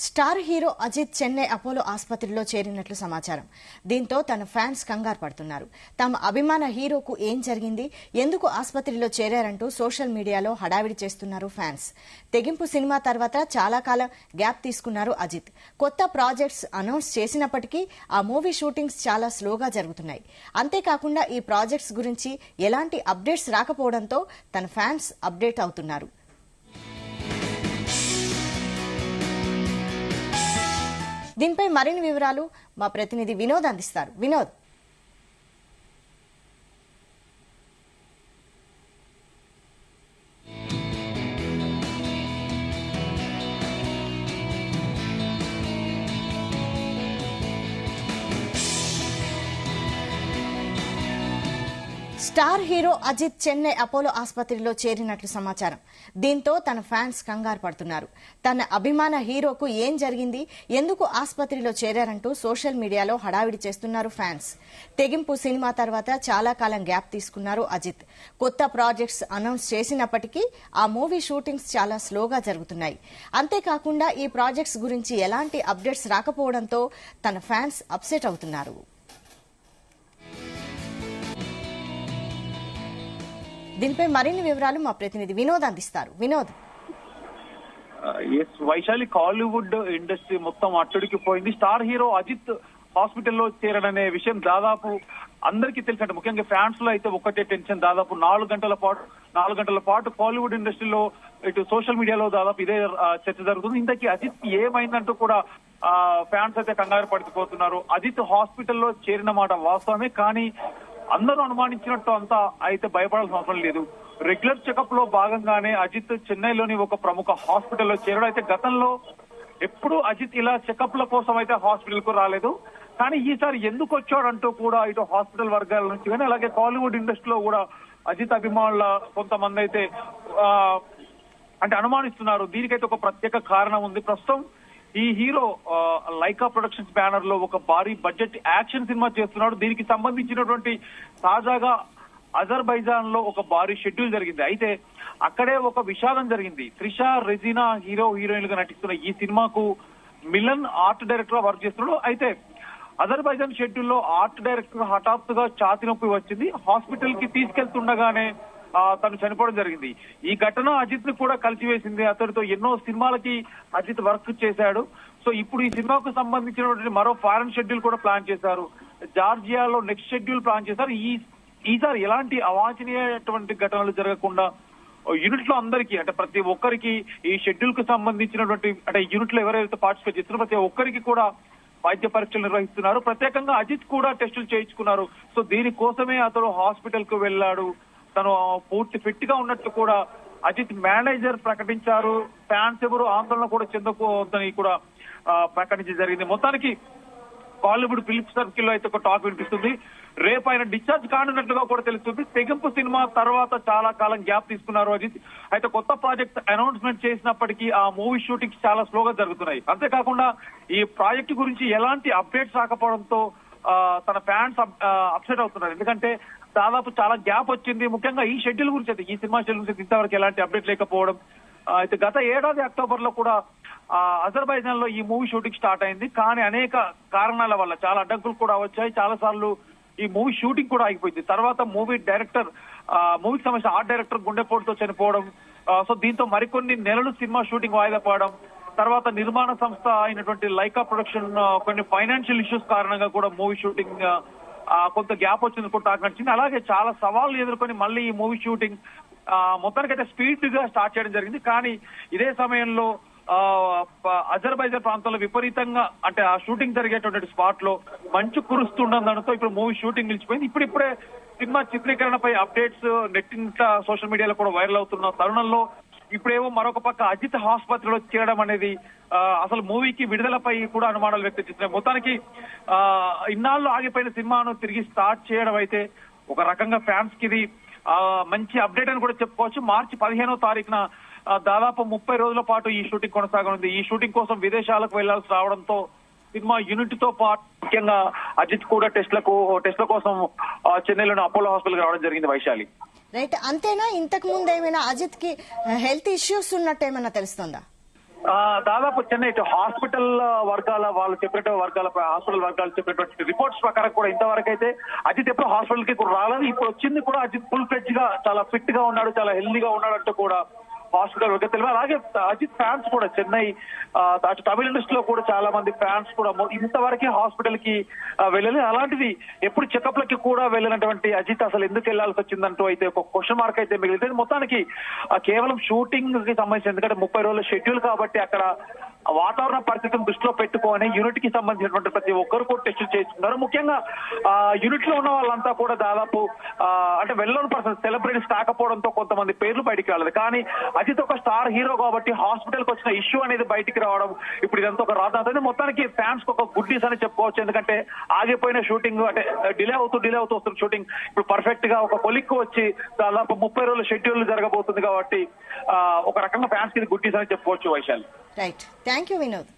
Star hero Ajith Chennai Apollo ఆసుపత్రిలో చేరినట్లు సమాచారం. దీంతో తన ఫ్యాన్స్ కంగారు పడుతున్నారు. తమ అభిమాన హీరోకు ఏం జరిగింది, ఎందుకు ఆసుపత్రిలో చేరారంటూ సోషల్ మీడియాలో హడావిడి చేస్తున్నారు ఫ్యాన్స్. తెగింపు సినిమా తర్వాత చాలా కాలం గ్యాప్ తీసుకున్నారు అజిత్. కొత్త ప్రాజెక్ట్స్ అనౌన్స్ చేసినప్పటికీ ఆ మూవీ షూటింగ్స్ చాలా స్లోగా జరుగుతున్నాయి. అంతేకాకుండా ఈ ప్రాజెక్ట్స్ గురించి ఎలాంటి అప్డేట్స్ రాకపోవడంతో తన ఫ్యాన్స్ అప్డేట్ అవుతున్నారు. దీనిపై మరిన్ని వివరాలు మా ప్రతినిధి వినోద్ అందిస్తారు. Vinod, star hero Ajith Chennai Apollo ఆసుపత్రిలో చేరినట్లు సమాచారం. దీంతో తన ఫ్యాన్స్ కంగారు పడుతున్నారు. తన అభిమాన హీరోకు ఏం జరిగింది, ఎందుకు ఆసుపత్రిలో చేరారంటూ సోషల్ మీడియాలో హడావిడి చేస్తున్నారు ఫ్యాన్స్. తెగింపు సినిమా తర్వాత చాలా కాలం గ్యాప్ తీసుకున్నారు అజిత్. కొత్త ప్రాజెక్ట్స్ అనౌన్స్ చేసినప్పటికీ ఆ మూవీ షూటింగ్స్ చాలా స్లోగా జరుగుతున్నాయి. అంతేకాకుండా ఈ ప్రాజెక్ట్స్ గురించి ఎలాంటి అప్డేట్స్ రాకపోవడంతో తన ఫ్యాన్స్ అప్సెట్ అవుతున్నారు. దీనిపై మరిన్ని వివరాలు మా ప్రతినిధి వినోద్ అందిస్తారు. వినోద్, వైశాలి, కాలీవుడ్ ఇండస్ట్రీ మొత్తం అట్టుడికి పోయింది. స్టార్ హీరో అజిత్ హాస్పిటల్లో చేరడనే విషయం దాదాపు అందరికీ తెలిసి, ముఖ్యంగా ఫ్యాన్స్ లో అయితే ఒక్కటే టెన్షన్. దాదాపు 4 గంటల పాటు కాలీవుడ్ ఇండస్ట్రీలో ఇటు సోషల్ మీడియాలో దాదాపు ఇదే చర్చ జరుగుతుంది. ఇంతకీ అజిత్ ఏమైందంటూ కూడా ఫ్యాన్స్ అయితే కంగారు పడిపోతున్నారు. అజిత్ హాస్పిటల్లో చేరిన మాట వాస్తవమే, కానీ అందరూ అనుమానించినట్టు అంతా అయితే భయపడాల్సిన అవసరం లేదు. రెగ్యులర్ చెకప్ లో భాగంగానే అజిత్ చెన్నైలోని ఒక ప్రముఖ హాస్పిటల్లో చేరడం. అయితే గతంలో ఎప్పుడు అజిత్ ఇలా చెకప్ల కోసం అయితే హాస్పిటల్ కు రాలేదు. కానీ ఈసారి ఎందుకు వచ్చాడంటూ కూడా ఇటు హాస్పిటల్ వర్గాల నుంచి కానీ అలాగే కాలీవుడ్ ఇండస్ట్రీలో కూడా అజిత్ అభిమానుల కొంతమంది అయితే అనుమానిస్తున్నారు. దీనికైతే ఒక ప్రత్యేక కారణం ఉంది. ప్రస్తుతం ఈ హీరో లైకా ప్రొడక్షన్స్ బ్యానర్ లో ఒక భారీ బడ్జెట్ యాక్షన్ సినిమా చేస్తున్నాడు. దీనికి సంబంధించినటువంటి తాజాగా అజర్బైజాన్ లో ఒక భారీ షెడ్యూల్ జరిగింది. అయితే అక్కడే ఒక విషాదం జరిగింది. త్రిషా, రెజీనా హీరోయిన్ గా నటిస్తున్న ఈ సినిమాకు మిలన్ ఆర్ట్ డైరెక్టర్ గా వర్క్ చేస్తున్నాడు. అయితే అజర్బైజాన్ షెడ్యూల్ లో ఆర్ట్ డైరెక్టర్ హఠాత్తుగా ఛాతీ నొప్పి వచ్చింది. హాస్పిటల్ కి తీసుకెళ్తుండగానే తను చనిపోవడం జరిగింది. ఈ ఘటన అజిత్ ని కూడా కలిసివేసింది. అతడితో ఎన్నో సినిమాలకి అజిత్ వర్క్ చేశాడు. సో ఇప్పుడు ఈ సినిమాకు సంబంధించినటువంటి మరో ఫారెన్ షెడ్యూల్ కూడా ప్లాన్ చేశారు. జార్జియాలో నెక్స్ట్ షెడ్యూల్ ప్లాన్ చేశారు. ఈసారి ఎలాంటి అవాంఛనీయటువంటి ఘటనలు జరగకుండా యూనిట్ లో అందరికీ ప్రతి ఒక్కరికి ఈ షెడ్యూల్ కు సంబంధించినటువంటి యూనిట్ లో ఎవరైతే పార్టిసిపేట్ చేస్తున్నారో ప్రతి ఒక్కరికి కూడా వైద్య పరీక్షలు నిర్వహిస్తున్నారు. ప్రత్యేకంగా అజిత్ కూడా టెస్టులు చేయించుకున్నారు. సో దీనికోసమే అతడు హాస్పిటల్ కు వెళ్లాడు. తను పూర్తి ఫిట్ గా ఉన్నట్లు కూడా అజిత్ మేనేజర్ ప్రకటించారు. ఫ్యాన్స్ ఎవరు ఆందోళన కూడా చెందకూడదని కూడా ప్రకటించడం జరిగింది. మొత్తానికి కాలీవుడ్ ఫిలిం సర్కిల్ లో అయితే ఒక టాక్ వినిపిస్తుంది. రేపు ఆయన డిశ్చార్జ్ కానున్నట్లుగా కూడా తెలుస్తుంది. తెగింపు సినిమా తర్వాత చాలా కాలం గ్యాప్ తీసుకున్నారు అజిత్. అయితే కొత్త ప్రాజెక్ట్ అనౌన్స్మెంట్ చేసినప్పటికీ ఆ మూవీ షూటింగ్స్ చాలా స్లోగా జరుగుతున్నాయి. అంతేకాకుండా ఈ ప్రాజెక్ట్ గురించి ఎలాంటి అప్డేట్స్ రాకపోవడంతో తన ఫ్యాన్స్ అప్సెట్ అవుతున్నారు. ఎందుకంటే దాదాపు చాలా గ్యాప్ వచ్చింది. ముఖ్యంగా ఈ షెడ్యూల్ గురించి అయితే, ఈ సినిమా షెడ్యూల్ గురించి ఇంతవరకు ఎలాంటి అప్డేట్ లేకపోవడం. అయితే గత ఏడాది అక్టోబర్ లో కూడా అజర్బైజాన్ లో ఈ మూవీ షూటింగ్ స్టార్ట్ అయింది. కానీ అనేక కారణాల వల్ల చాలా అడ్డంకులు కూడా వచ్చాయి. చాలా సార్లు ఈ మూవీ షూటింగ్ కూడా ఆగిపోయింది. తర్వాత మూవీకి సంబంధించిన ఆర్ట్ డైరెక్టర్ గుండెపోటుతో చనిపోవడం. సో దీంతో మరికొన్ని నెలలు సినిమా షూటింగ్ వాయిదా పడడం. తర్వాత నిర్మాణ సంస్థ అయినటువంటి లైకా ప్రొడక్షన్ కొన్ని ఫైనాన్షియల్ ఇష్యూస్ కారణంగా కూడా మూవీ షూటింగ్ కొంత గ్యాప్ వచ్చింది కూడా టాక్ నడిచింది. అలాగే చాలా సవాళ్లు ఎదుర్కొని మళ్ళీ ఈ మూవీ షూటింగ్ మొత్తానికైతే స్పీడ్ గా స్టార్ట్ చేయడం జరిగింది. కానీ ఇదే సమయంలో అజర్బైజాన్ ప్రాంతంలో విపరీతంగా ఆ షూటింగ్ జరిగేటువంటి స్పాట్ లో మంచు కురుస్తుండడంతో ఇప్పుడు మూవీ షూటింగ్ నిలిచిపోయింది. ఇప్పుడిప్పుడే సినిమా చిత్రీకరణపై అప్డేట్స్ నెట్టింట సోషల్ మీడియాలో కూడా వైరల్ అవుతున్న తరుణంలో ఇప్పుడేమో మరొక పక్క అజిత్ ఆసుపత్రిలో చేరడం అనేది అసలు మూవీకి విడుదలపై కూడా అనుమానాలు వ్యక్తం చేస్తున్నాయి. మొత్తానికి ఇన్నాళ్ళు ఆగిపోయిన సినిమాను తిరిగి స్టార్ట్ చేయడం అయితే ఒక రకంగా ఫ్యాన్స్ కి ఇది మంచి అప్డేట్ అని కూడా చెప్పుకోవచ్చు. మార్చి 15వ తారీఖున దాదాపు 30 రోజుల పాటు ఈ షూటింగ్ కొనసాగనుంది. ఈ షూటింగ్ కోసం విదేశాలకు వెళ్లాల్సి రావడంతో సినిమా యూనిట్ తో పాటు ముఖ్యంగా అజిత్ కూడా టెస్ట్ల కోసం చెన్నైలోని అపోలో హాస్పిటల్ రావడం జరిగింది. వైశాలి, రైట్, అంతేనా? ఇంతకు ముందు ఏమైనా అజిత్ కి హెల్త్ ఇష్యూస్ ఉన్నట్టు ఏమైనా తెలుస్తుందా? దాదాపు చెన్నై ఇటు హాస్పిటల్ వర్గాల వాళ్ళు చెప్పినట్టు హాస్పిటల్ వర్గాలు చెప్పినటువంటి రిపోర్ట్స్ ప్రకారం కూడా ఇంతవరకు అయితే అజిత్ ఎప్పుడు హాస్పిటల్ కి కూడా రాలేదు. ఇప్పుడు వచ్చింది కూడా అజిత్ ఫుల్ ఫ్లెడ్జ్ గా చాలా ఫిట్ గా ఉన్నాడు, చాలా హెల్దీగా ఉన్నాడు అంటూ కూడా హాస్పిటల్ వర్గం తెలియదు. అలాగే అజిత్ ఫ్యాన్స్ కూడా చెన్నై అటు తమిళ ఇండస్ట్రీలో కూడా చాలా మంది ఫ్యాన్స్ కూడా ఇంతవరకు హాస్పిటల్ కి వెళ్ళలేదు. అలాంటిది ఎప్పుడు చెకప్ లకి కూడా వెళ్ళినటువంటి అజిత్ అసలు ఎందుకు వెళ్లాల్సి వచ్చిందంటూ అయితే ఒక క్వశ్చన్ మార్క్ అయితే మిగిలితే మొత్తానికి కేవలం షూటింగ్ కి సంబంధించి ఎందుకంటే 30 రోజుల షెడ్యూల్ కాబట్టి అక్కడ వాతావరణ పరిస్థితిని దృష్టిలో పెట్టుకొని యూనిట్ కి సంబంధించినటువంటి ప్రతి ఒక్కరు కూడా టెస్టులు చేస్తున్నారు. ముఖ్యంగా యూనిట్ లో ఉన్న వాళ్ళంతా కూడా దాదాపు అంటే వెల్లోని పర్సన్ సెలబ్రిటీస్ కాకపోవడంతో కొంతమంది పేర్లు బయటికి రాలేదు. కానీ అజిత్ ఒక స్టార్ హీరో కాబట్టి హాస్పిటల్ కి వచ్చిన ఇష్యూ అనేది బయటికి రావడం ఇప్పుడు ఇదంతా ఒక రాజధాని మొత్తానికి ఫ్యాన్స్ కు ఒక గుడ్ న్యూస్ అని చెప్పుకోవచ్చు. ఎందుకంటే ఆగిపోయిన షూటింగ్ అంటే డిలే అవుతూ వస్తున్న షూటింగ్ ఇప్పుడు పర్ఫెక్ట్ గా ఒక కొలిక్కు వచ్చి దాదాపు 30 రోజుల షెడ్యూల్ జరగబోతుంది కాబట్టి ఒక రకంగా ఫ్యాన్స్ కి గుడ్ న్యూస్ అని చెప్పుకోవచ్చు Vaishali. Right, thank you Vinod.